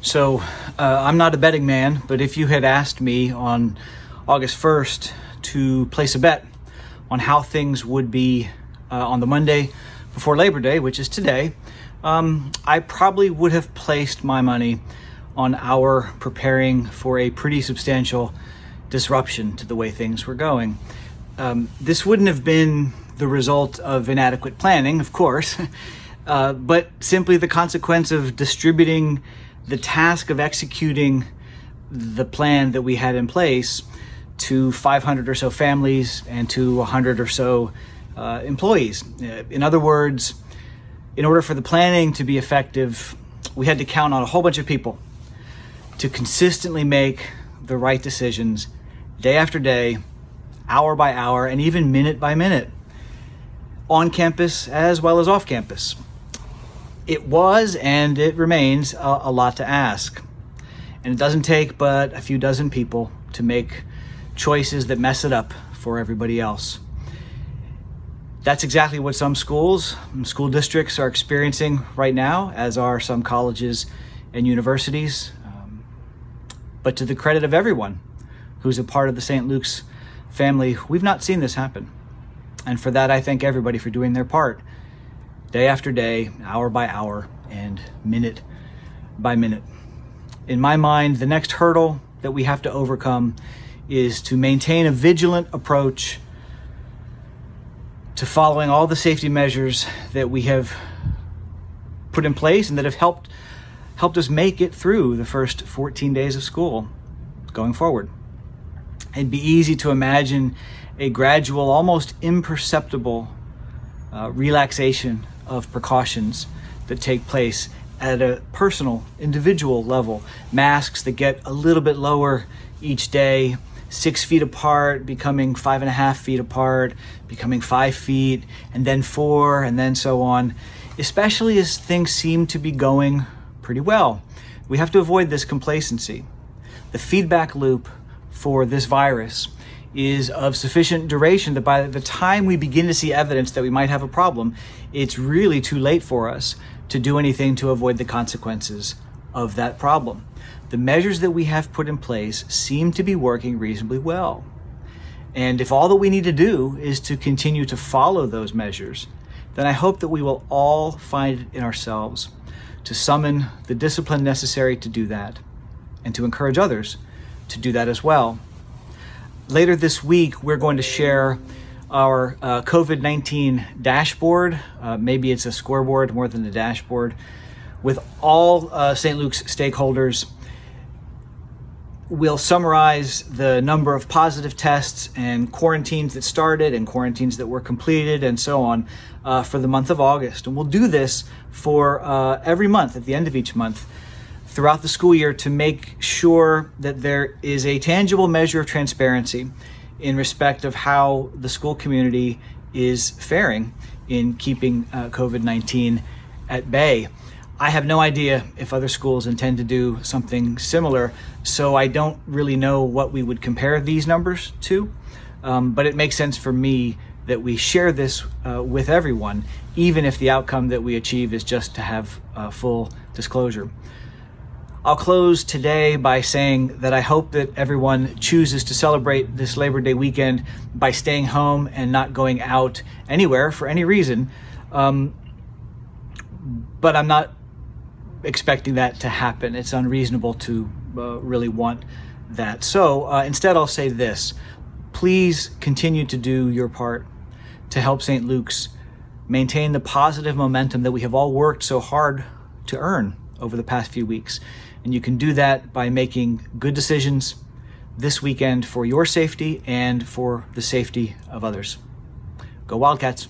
So I'm not a betting man, but if you had asked me on August 1st to place a bet on how things would be on the Monday before Labor Day, which is today, I probably would have placed my money on our preparing for a pretty substantial disruption to the way things were going. This wouldn't have been the result of inadequate planning, of course, but simply the consequence of distributing the task of executing the plan that we had in place to 500 or so families and to 100 or so employees. In other words, in order for the planning to be effective, we had to count on a whole bunch of people to consistently make the right decisions day after day, hour by hour, and even minute by minute, on campus as well as off campus. It was and it remains a lot to ask. And it doesn't take but a few dozen people to make choices that mess it up for everybody else. That's exactly what some schools and school districts are experiencing right now, as are some colleges and universities. But to the credit of everyone who's a part of the St. Luke's family, we've not seen this happen. And for that, I thank everybody for doing their part, day after day, hour by hour, and minute by minute. In my mind, the next hurdle that we have to overcome is to maintain a vigilant approach to following all the safety measures that we have put in place and that have helped us make it through the first 14 days of school going forward. It'd be easy to imagine a gradual, almost imperceptible relaxation of precautions that take place at a personal, individual level. Masks that get a little bit lower each day, 6 feet apart, becoming 5.5 feet apart, becoming 5 feet, and then 4, and then so on, especially as things seem to be going pretty well. We have to avoid this complacency. The feedback loop for this virus is of sufficient duration that by the time we begin to see evidence that we might have a problem, it's really too late for us to do anything to avoid the consequences of that problem. The measures that we have put in place seem to be working reasonably well. And if all that we need to do is to continue to follow those measures, then I hope that we will all find it in ourselves to summon the discipline necessary to do that and to encourage others to do that as well. Later this week, we're going to share our COVID-19 dashboard. Maybe it's a scoreboard more than a dashboard, with all St. Luke's stakeholders. We'll summarize the number of positive tests and quarantines that started and quarantines that were completed and so on for the month of August. And we'll do this for every month, at the end of each month, throughout the school year, to make sure that there is a tangible measure of transparency in respect of how the school community is faring in keeping COVID-19 at bay. I have no idea if other schools intend to do something similar, so I don't really know what we would compare these numbers to, but it makes sense for me that we share this with everyone, even if the outcome that we achieve is just to have full disclosure. I'll close today by saying that I hope that everyone chooses to celebrate this Labor Day weekend by staying home and not going out anywhere for any reason. But I'm not expecting that to happen. It's unreasonable to really want that. So instead, I'll say this. Please continue to do your part to help St. Luke's maintain the positive momentum that we have all worked so hard to earn over the past few weeks. And you can do that by making good decisions this weekend for your safety and for the safety of others. Go Wildcats!